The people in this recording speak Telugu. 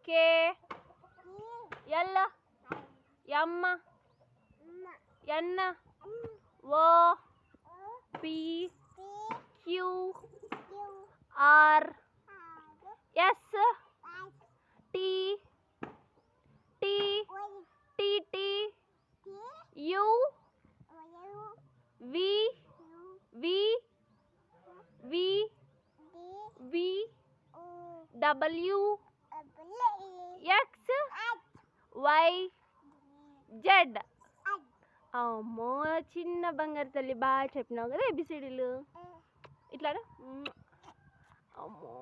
కే L M N O P Q R S T T T T U V V V V W X Y Z. అమ్మో చిన్న బంగారు తల్లి బాగా చెప్పినావు కదా ఏబిసిడీలు ఇట్లా అమ్మో.